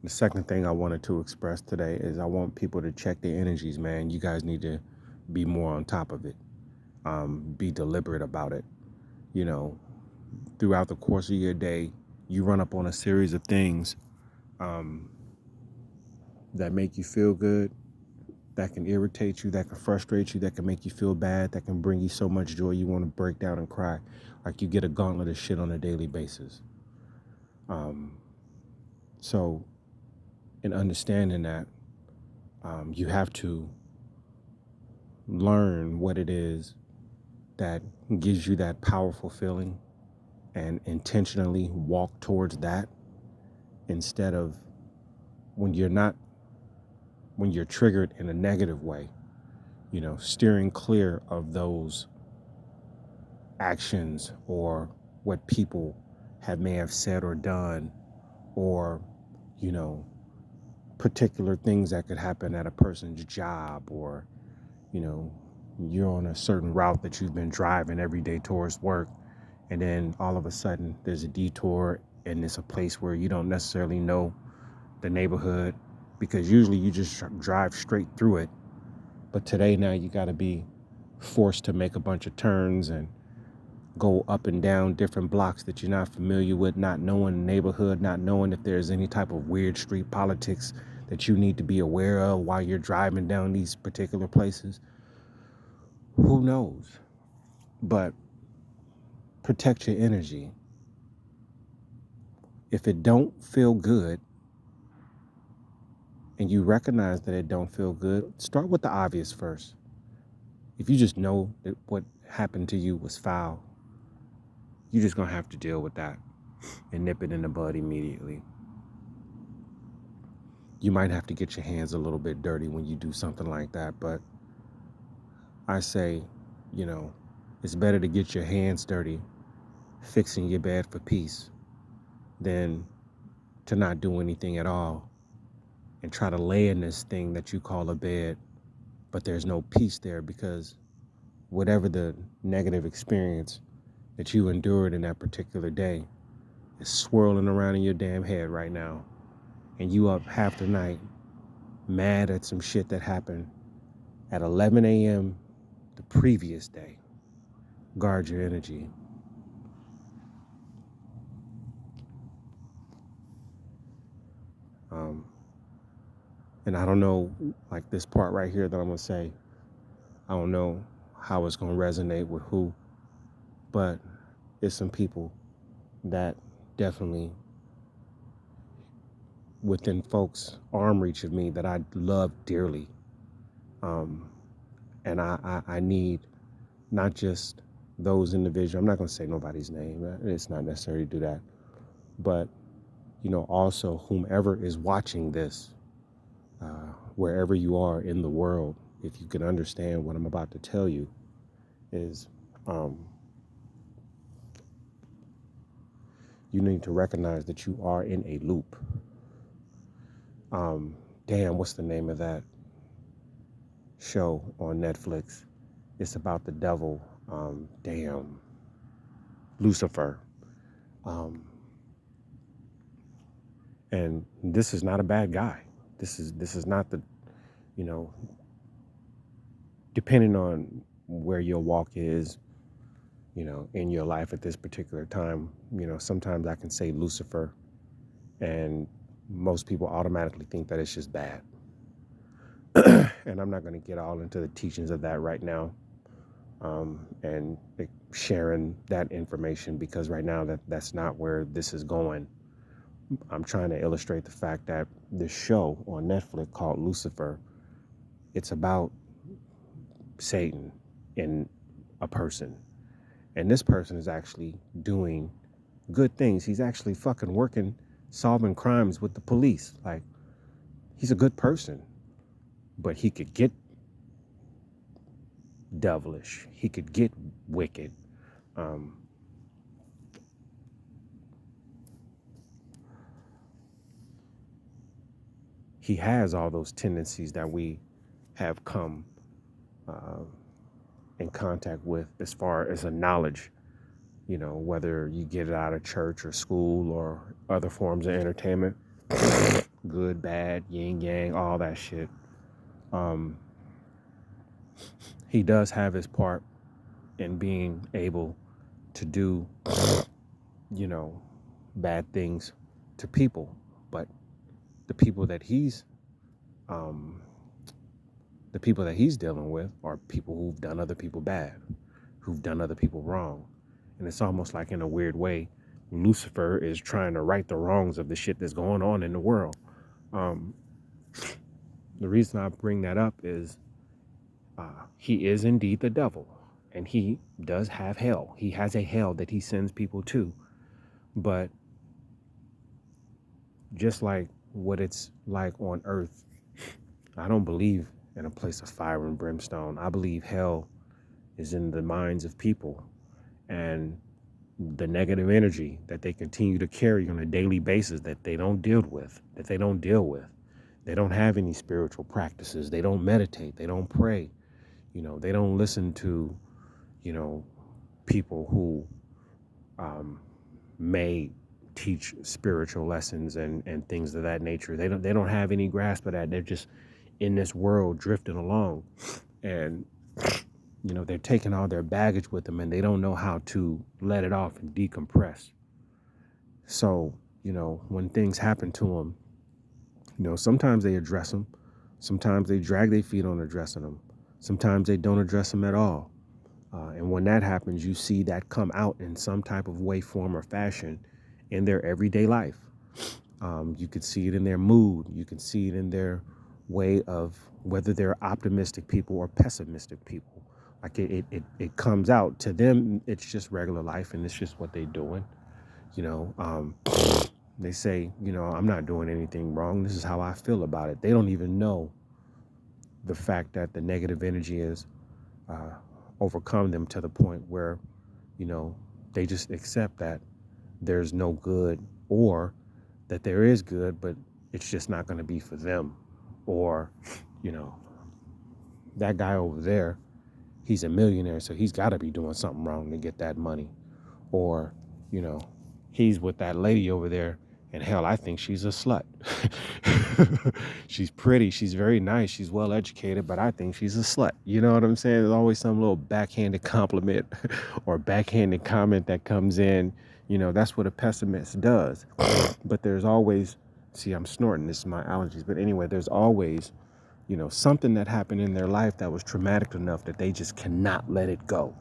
The second thing I wanted to express today is I want people to check their energies, man. You guys need to be more on top of it. Be deliberate about it. You know, throughout the course of your day, you run up on a series of things um, that make you feel good, that can irritate you, that can frustrate you, that can make you feel bad, that can bring you so much joy you want to break down and cry. Like you get a gauntlet of shit on a daily basis. Um, so, in understanding that, you have to learn what it is that gives you that powerful feeling and intentionally walk towards that instead of when you're not, when you're triggered in a negative way, steering clear of those actions or what people may have said or done, or, you know, particular things that could happen at a person's job, or, you know, you're on a certain route that you've been driving every day towards work, and then all of a sudden there's a detour and it's a place where you don't necessarily know the neighborhood, because usually you just drive straight through it. But today now you got to be forced to make a bunch of turns and go up and down different blocks that you're not familiar with, not knowing the neighborhood, not knowing if there's any type of weird street politics that you need to be aware of while you're driving down these particular places. Who knows? But protect your energy. If it don't feel good and you recognize that it don't feel good, start with the obvious first. If you just know that what happened to you was foul, you're just gonna have to deal with that and nip it in the bud immediately. You might have to get your hands a little bit dirty when you do something like that, but I say, you know, it's better to get your hands dirty fixing your bed for peace than to not do anything at all and try to lay in this thing that you call a bed, but there's no peace there because whatever the negative experience that you endured in that particular day is swirling around in your damn head right now. And you up half the night mad at some shit that happened at 11 a.m. the previous day. Guard your energy. Um, and I don't know, like this part right here that I'm going to say, I don't know how it's going to resonate with who, but it's some people that definitely within folks' arm reach of me that I love dearly. Um, and I need not just those individuals, I'm not going to say nobody's name, it's not necessary to do that, but, also whomever is watching this, wherever you are in the world, if you can understand what I'm about to tell you, is you need to recognize that you are in a loop. Damn, what's the name of that show on Netflix? It's about the devil. Damn, Lucifer. Um, and this is not a bad guy. This is not the, you know, depending on where your walk is, in your life at this particular time, sometimes I can say Lucifer and most people automatically think that it's just bad. And I'm not going to get all into the teachings of that right now, and sharing that information, because right now that's not where this is going. I'm trying to illustrate the fact that this show on Netflix called Lucifer, it's about Satan in a person. And this person is actually doing good things. He's actually fucking working, solving crimes with the police. Like, he's a good person, but he could get devilish. He could get wicked. Um, he has all those tendencies that we have come uh, in contact with as far as a knowledge, whether you get it out of church or school or other forms of entertainment. Good, bad, yin, yang, all that shit. Um, he does have his part in being able to do, you know, bad things to people, but the people that he's um, the people that he's dealing with are people who've done other people bad, who've done other people wrong. And it's almost like, in a weird way, Lucifer is trying to right the wrongs of the shit that's going on in the world. Um, the reason I bring that up is he is indeed the devil, and he does have hell. He has a hell that he sends people to. But just like what it's like on earth, I don't believe in a place of fire and brimstone. I believe hell is in the minds of people, and the negative energy that they continue to carry on a daily basis that they don't deal with, They don't have any spiritual practices. They don't meditate. They don't pray. They don't listen to, you know, people who may teach spiritual lessons and things of that nature. They don't have any grasp of that. They're just in this world drifting along, and they're taking all their baggage with them, and they don't know how to let it off and decompress. So when things happen to them, sometimes they address them, sometimes they drag their feet on addressing them, sometimes they don't address them at all. And when that happens, you see that come out in some type of way, form, or fashion in their everyday life. You could see it in their mood. You can see it in their way of whether they're optimistic people or pessimistic people. Like it comes out to them. It's just regular life, and it's just what they're doing. You know, they say, I'm not doing anything wrong. This is how I feel about it. They don't even know the fact that the negative energy is overcome them to the point where, they just accept that there's no good, or that there is good, but it's just not going to be for them. Or, you know, that guy over there, he's a millionaire, so he's got to be doing something wrong to get that money. Or, you know, he's with that lady over there, and hell, I think she's a slut. She's pretty, she's very nice, she's well educated, but I think she's a slut. You know what I'm saying? There's always some little backhanded compliment or backhanded comment that comes in. That's what a pessimist does. But there's always, see, I'm snorting, this is my allergies. But anyway, there's always, something that happened in their life that was traumatic enough that they just cannot let it go.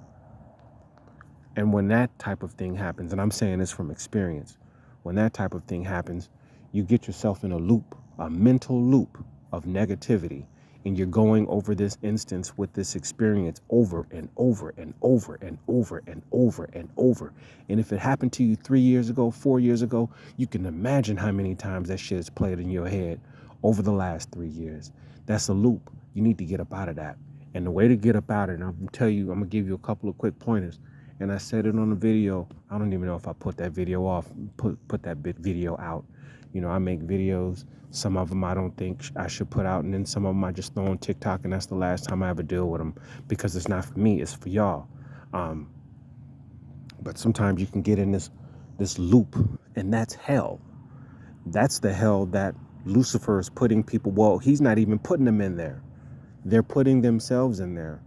And when that type of thing happens, and I'm saying this from experience, when that type of thing happens, you get yourself in a loop, a mental loop of negativity. And you're going over this instance with this experience over and over and over and over and over and over. And if it happened to you 3 years ago, 4 years ago, you can imagine how many times that shit has played in your head over the last 3 years. That's a loop. You need to get up out of that. And the way to get up out of it, I'm going to give you a couple of quick pointers. And I said it on the video. I don't even know if I put that video off, put that video out. I make videos. Some of them I don't think I should put out. And then some of them I just throw on TikTok. And that's the last time I ever deal with them, because it's not for me, it's for y'all. But sometimes you can get in this loop, and that's hell. That's the hell that Lucifer is putting people. Well, he's not even putting them in there. They're putting themselves in there.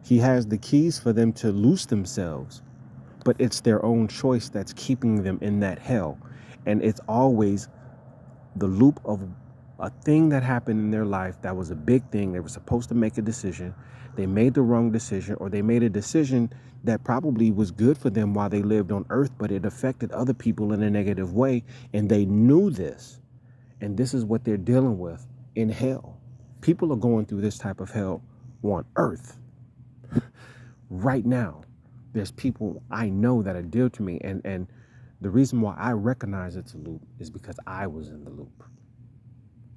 He has the keys for them to loose themselves, but it's their own choice that's keeping them in that hell. And it's always the loop of a thing that happened in their life that was a big thing. They were supposed to make a decision. They made the wrong decision, or they made a decision that probably was good for them while they lived on earth, but it affected other people in a negative way. And they knew this. And this is what they're dealing with in hell. People are going through this type of hell on earth right now. There's people I know that are dear to me, and the reason why I recognize it's a loop is because I was in the loop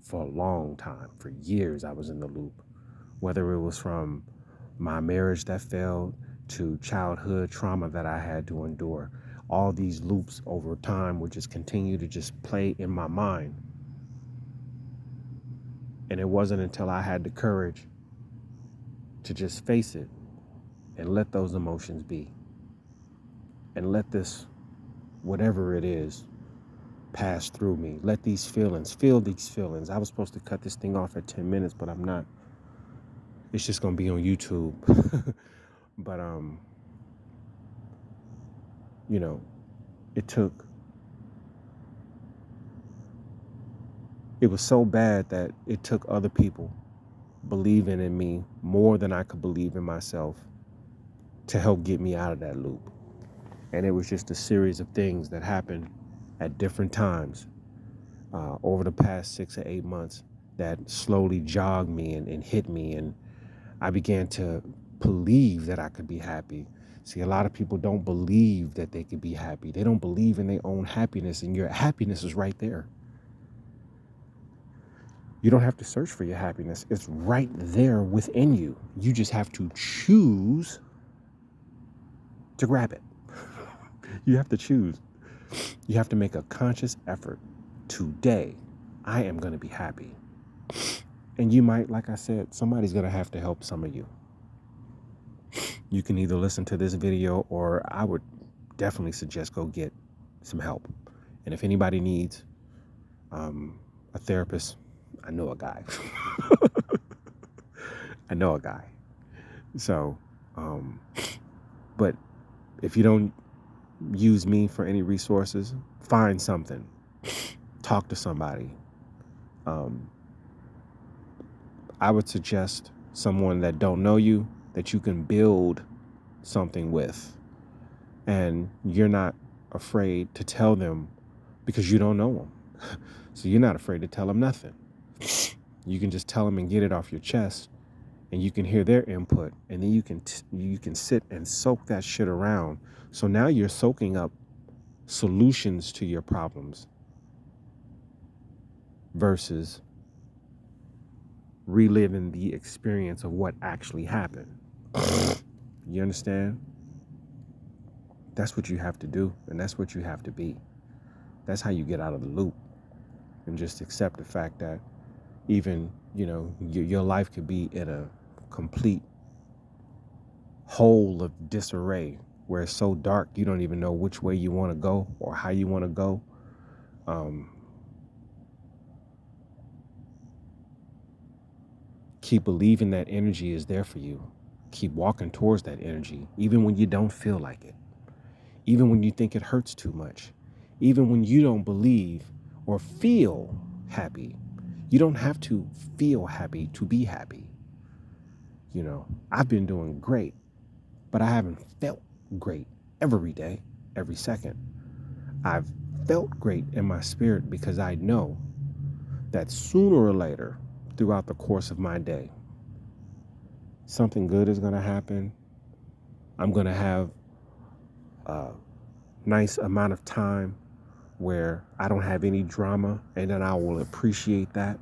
for a long time. For years I was in the loop, whether it was from my marriage that failed to childhood trauma that I had to endure. All these loops over time would just continue to just play in my mind. And it wasn't until I had the courage to just face it and let those emotions be, and let this, whatever it is, pass through me. Let these feelings, feel these feelings. I was supposed to cut this thing off at 10 minutes, but I'm not. It's just going to be on YouTube. But, you know, it was so bad that it took other people believing in me more than I could believe in myself to help get me out of that loop. And it was just a series of things that happened at different times over the past 6 or 8 months that slowly jogged me and hit me. And I began to believe that I could be happy. See, a lot of people don't believe that they could be happy. They don't believe in their own happiness, and your happiness is right there. You don't have to search for your happiness. It's right there within you. You just have to choose to grab it. You have to choose. You have to make a conscious effort. Today, I am going to be happy. And you might, like I said, somebody's going to have to help some of you. You can either listen to this video, or I would definitely suggest go get some help. And if anybody needs a therapist, I know a guy. I know a guy. So, but if you don't use me for any resources, find something. Talk to somebody. I would suggest someone that don't know you, that you can build something with. And you're not afraid to tell them because you don't know them. So you're not afraid to tell them nothing. You can just tell them and get it off your chest, and you can hear their input, and then you can sit and soak that shit around. So now you're soaking up solutions to your problems versus reliving the experience of what actually happened. You understand? That's what you have to do, and that's what you have to be. That's how you get out of the loop and just accept the fact that even, your life could be in a complete hole of disarray where it's so dark you don't even know which way you want to go or how you want to go. Keep believing that energy is there for you. Keep walking towards that energy, even when you don't feel like it. Even when you think it hurts too much. Even when you don't believe or feel happy. You don't have to feel happy to be happy. I've been doing great, but I haven't felt great every day, every second. I've felt great in my spirit because I know that sooner or later, throughout the course of my day, something good is going to happen. I'm going to have a nice amount of time where I don't have any drama, and then I will appreciate that.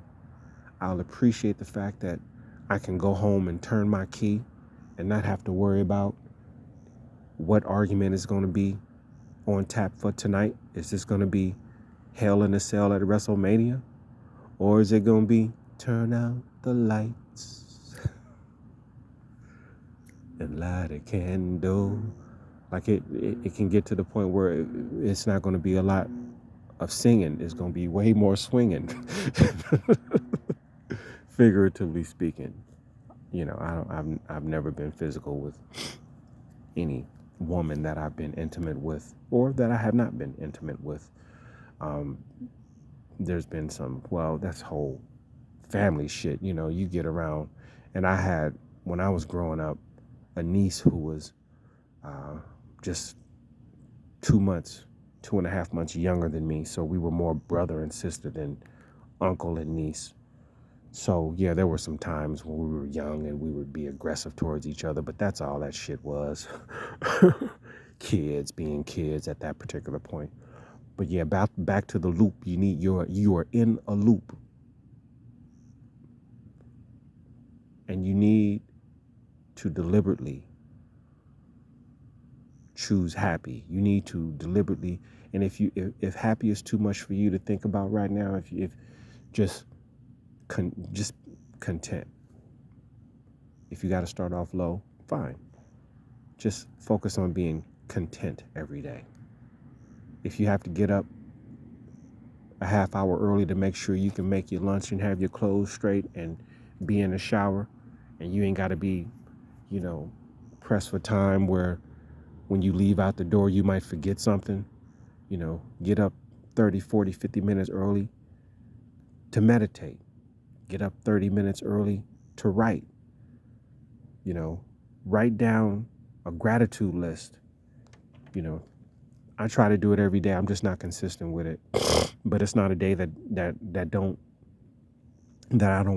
I'll appreciate the fact that I can go home and turn my key and not have to worry about what argument is going to be on tap for tonight. Is this going to be Hell in a Cell at WrestleMania? Or is it going to be turn out the lights and light a candle? Like it can get to the point where it's not going to be a lot of singing. It's going to be way more swinging, figuratively speaking. I've never been physical with any woman that I've been intimate with or that I have not been intimate with. There's been that's whole family shit. You get around, and I had, when I was growing up, a niece who was just 2.5 months younger than me. So we were more brother and sister than uncle and niece. So yeah, there were some times when we were young and we would be aggressive towards each other, but that's all that shit was. Kids being kids at that particular point. But yeah, back to the loop. You are in a loop. And you need to deliberately choose happy. You need to deliberately, and if happy is too much for you to think about right now, if just content. If you got to start off low, fine. Just focus on being content every day. If you have to get up a half hour early to make sure you can make your lunch and have your clothes straight and be in the shower, and you ain't got to be, you know, pressed for time where when you leave out the door you might forget something. Get up 30, 40, 50 minutes early to meditate. Get up 30 minutes early to write. Write down a gratitude list. I try to do it every day. I'm just not consistent with it. But it's not a day that I don't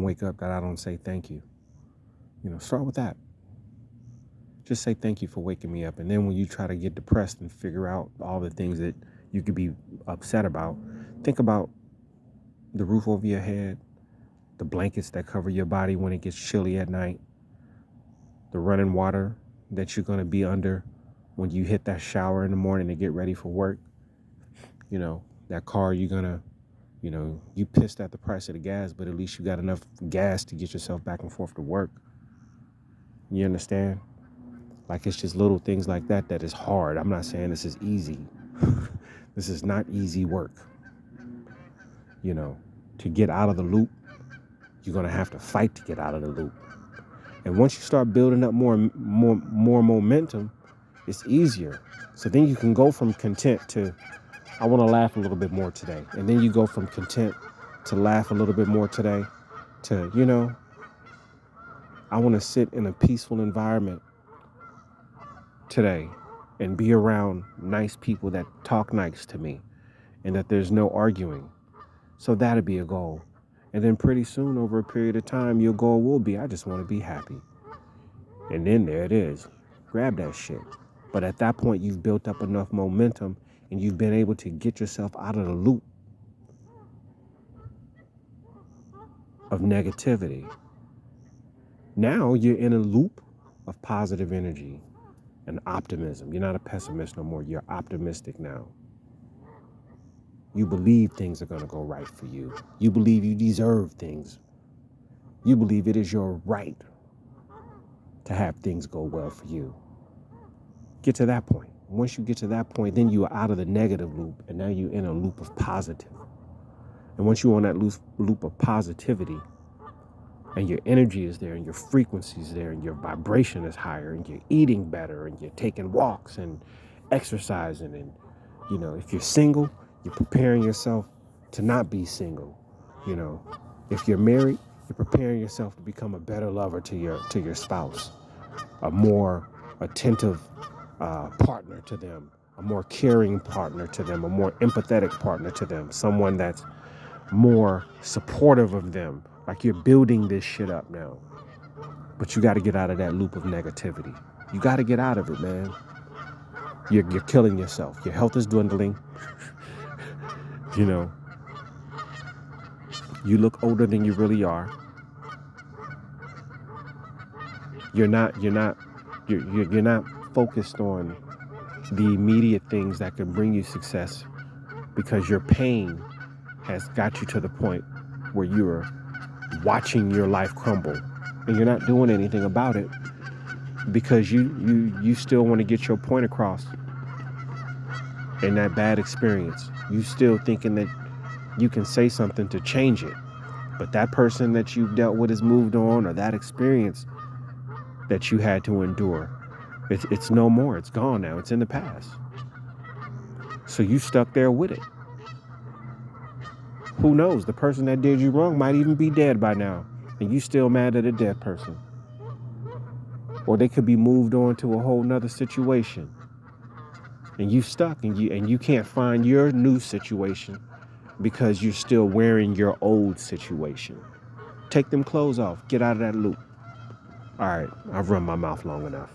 wake up, that I don't say thank you. Start with that. Just say thank you for waking me up. And then when you try to get depressed and figure out all the things that you could be upset about, think about the roof over your head, the blankets that cover your body when it gets chilly at night, the running water that you're going to be under when you hit that shower in the morning to get ready for work. That car you're going to, you pissed at the price of the gas, but at least you got enough gas to get yourself back and forth to work. You understand? Like, it's just little things like that is hard. I'm not saying this is easy. This is not easy work. To get out of the loop, you're going to have to fight to get out of the loop. And once you start building up more momentum, it's easier. So then you can go from content to, I want to laugh a little bit more today. And then you go from content to laugh a little bit more today to, I want to sit in a peaceful environment today and be around nice people that talk nice to me and that there's no arguing. So that'll be a goal. And then pretty soon, over a period of time, your goal will be, I just want to be happy. And then there it is. Grab that shit. But at that point, you've built up enough momentum and you've been able to get yourself out of the loop of negativity. Now you're in a loop of positive energy and optimism. You're not a pessimist no more. You're optimistic now. You believe things are going to go right for you. You believe you deserve things. You believe it is your right to have things go well for you. Get to that point. Once you get to that point, then you are out of the negative loop, and now you're in a loop of positive. And once you're on that loop of positivity, and your energy is there, and your frequency is there, and your vibration is higher, and you're eating better, and you're taking walks and exercising, and if you're single, you're preparing yourself to not be single. If you're married, you're preparing yourself to become a better lover to your spouse, a more attentive partner to them, a more caring partner to them, a more empathetic partner to them, someone that's more supportive of them. Like, you're building this shit up now. But you got to get out of that loop of negativity. You got to get out of it, man. You're killing yourself. Your health is dwindling. You look older than you really are. You're not focused on the immediate things that can bring you success, because your pain has got you to the point where you're watching your life crumble and you're not doing anything about it because you still want to get your point across in that bad experience. You still thinking that you can say something to change it, but that person that you've dealt with has moved on, or that experience that you had to endure, it's no more. It's gone now. It's in the past. So you stuck there with it. Who knows? The person that did you wrong might even be dead by now, and you still mad at a dead person. Or they could be moved on to a whole nother situation, and you stuck, and you can't find your new situation because you're still wearing your old situation. Take them clothes off. Get out of that loop. All right, I've run my mouth long enough.